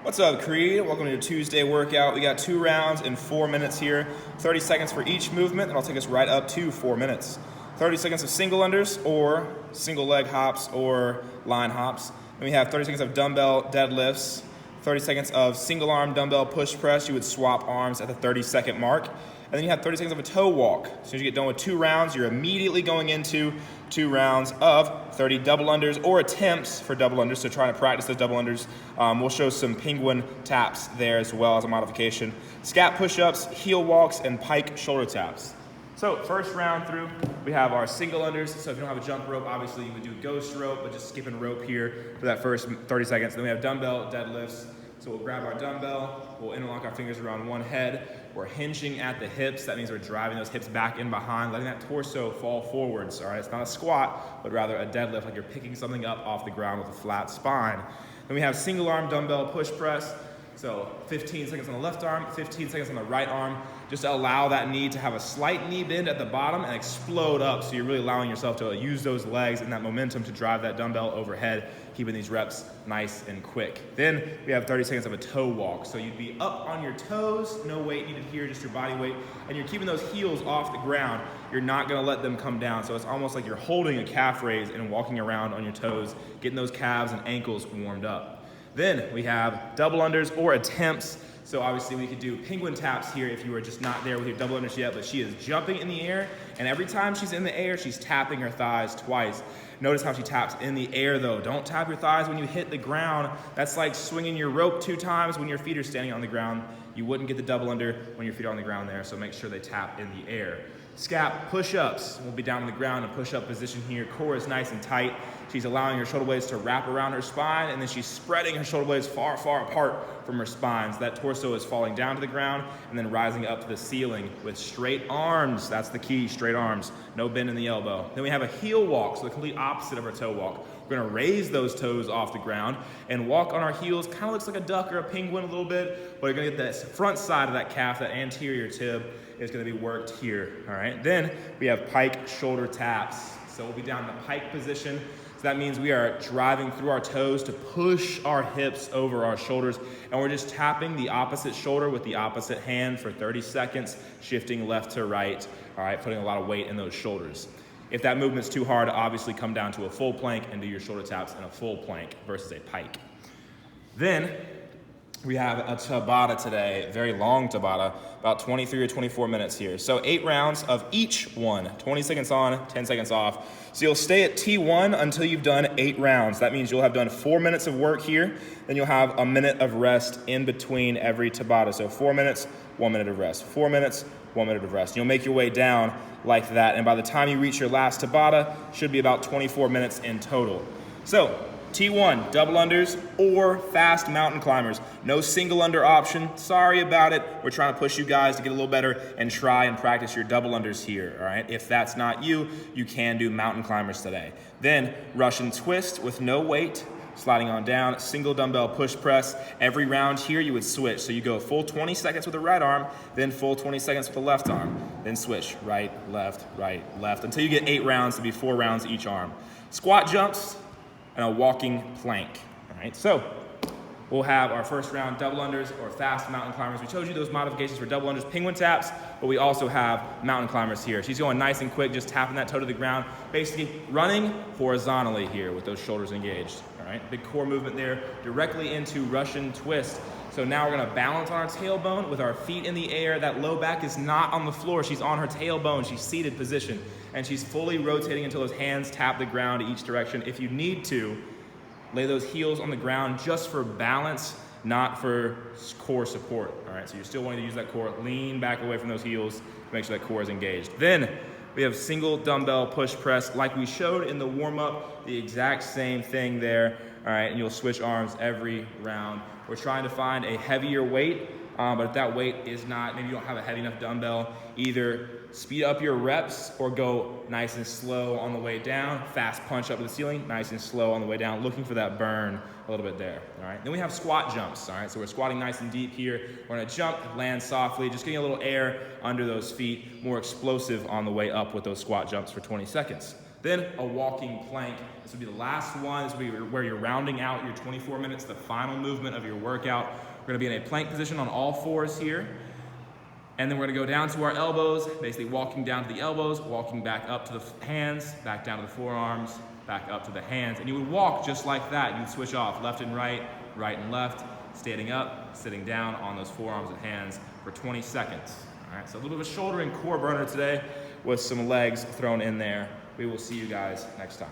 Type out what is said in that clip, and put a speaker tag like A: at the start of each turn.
A: What's up, Creed? Welcome to your Tuesday workout. We got 2 rounds in 4 minutes here. 30 seconds for each movement, and I'll take us right up to 4 minutes. 30 seconds of single unders or single leg hops or line hops. Then we have 30 seconds of dumbbell deadlifts. 30 seconds of single arm dumbbell push press. You would swap arms at the 30-second mark. And then you have 30 seconds of a toe walk. As soon as you get done with 2 rounds, you're immediately going into 2 rounds of 30 double unders or attempts for double unders. So trying to practice those double unders. We'll show some penguin taps there as well as a modification. Scap push-ups, heel walks, and pike shoulder taps. So first round through, we have our single unders. So if you don't have a jump rope, obviously you would do ghost rope, but just skipping rope here for that first 30 seconds. Then we have dumbbell deadlifts. So we'll grab our dumbbell, we'll interlock our fingers around one head. We're hinging at the hips. That means we're driving those hips back in behind, letting that torso fall forwards, all right? It's not a squat, but rather a deadlift, like you're picking something up off the ground with a flat spine. Then we have single arm dumbbell push press. So 15 seconds on the left arm, 15 seconds on the right arm, just to allow that knee to have a slight knee bend at the bottom and explode up. So you're really allowing yourself to use those legs and that momentum to drive that dumbbell overhead, keeping these reps nice and quick. Then we have 30 seconds of a toe walk. So you'd be up on your toes, no weight needed here, just your body weight, and you're keeping those heels off the ground. You're not gonna let them come down. So it's almost like you're holding a calf raise and walking around on your toes, getting those calves and ankles warmed up. Then we have double unders or attempts. So obviously we could do penguin taps here if you were just not there with your double unders yet, but she is jumping in the air, and every time she's in the air, she's tapping her thighs twice. Notice how she taps in the air though. Don't tap your thighs when you hit the ground. That's like swinging your rope 2 times when your feet are standing on the ground. You wouldn't get the double under when your feet are on the ground there, so make sure they tap in the air. Scap push-ups. We'll be down on the ground in push-up position here. Core is nice and tight. She's allowing her shoulder blades to wrap around her spine, and then she's spreading her shoulder blades far, far apart from her spine. So that torso is falling down to the ground and then rising up to the ceiling with straight arms. That's the key, straight arms. No bend in the elbow. Then we have a heel walk, so the complete opposite of our toe walk. We're gonna raise those toes off the ground and walk on our heels. Kind of looks like a duck or a penguin a little bit, but you're gonna get that front side of that calf, that anterior tib is gonna be worked here, all right? Then we have pike shoulder taps. So we'll be down in the pike position. So that means we are driving through our toes to push our hips over our shoulders, and we're just tapping the opposite shoulder with the opposite hand for 30 seconds, shifting left to right, all right, putting a lot of weight in those shoulders. If that movement's too hard, obviously come down to a full plank and do your shoulder taps in a full plank versus a pike. Then we have a Tabata today, very long Tabata, about 23 or 24 minutes here. So 8 rounds of each one, 20 seconds on, 10 seconds off. So you'll stay at T1 until you've done 8 rounds. That means you'll have done 4 minutes of work here, then you'll have a minute of rest in between every Tabata. So 4 minutes, 1 minute of rest. 4 minutes, 1 minute of rest. You'll make your way down like that, and by the time you reach your last Tabata, should be about 24 minutes in total. So T1, double unders or fast mountain climbers. No single under option. Sorry about it. We're trying to push you guys to get a little better and try and practice your double unders here, all right? If that's not you, you can do mountain climbers today. Then Russian twist with no weight, sliding on down, single dumbbell push press. Every round here you would switch. So you go full 20 seconds with the right arm, then full 20 seconds with the left arm, then switch right, left, until you get 8 rounds to be 4 rounds each arm. Squat jumps and a walking plank, all right? So we'll have our first round double unders or fast mountain climbers. We showed you those modifications for double unders, penguin taps, but we also have mountain climbers here. She's going nice and quick, just tapping that toe to the ground, basically running horizontally here with those shoulders engaged, all right? Big core movement there, directly into Russian twist. So now we're gonna balance on our tailbone with our feet in the air. That low back is not on the floor. She's on her tailbone. She's seated position, and she's fully rotating until those hands tap the ground each direction. If you need to, lay those heels on the ground just for balance, not for core support, all right? So you're still wanting to use that core. Lean back away from those heels to make sure that core is engaged. Then we have single dumbbell push press like we showed in the warm-up, the exact same thing there, all right? And you'll switch arms every round. We're trying to find a heavier weight, but if that weight is not, maybe you don't have a heavy enough dumbbell, either speed up your reps or go nice and slow on the way down, fast punch up to the ceiling, nice and slow on the way down, looking for that burn a little bit there, all right? Then we have squat jumps, all right? So we're squatting nice and deep here. We're gonna jump, land softly, just getting a little air under those feet, more explosive on the way up with those squat jumps for 20 seconds. Then a walking plank. This would be the last one. This would be where you're rounding out your 24 minutes, the final movement of your workout. We're gonna be in a plank position on all fours here. And then we're gonna go down to our elbows, basically walking down to the elbows, walking back up to the hands, back down to the forearms, back up to the hands. And you would walk just like that. You'd switch off left and right and left, standing up, sitting down on those forearms and hands for 20 seconds. All right, so a little bit of a shoulder and core burner today with some legs thrown in there. We will see you guys next time.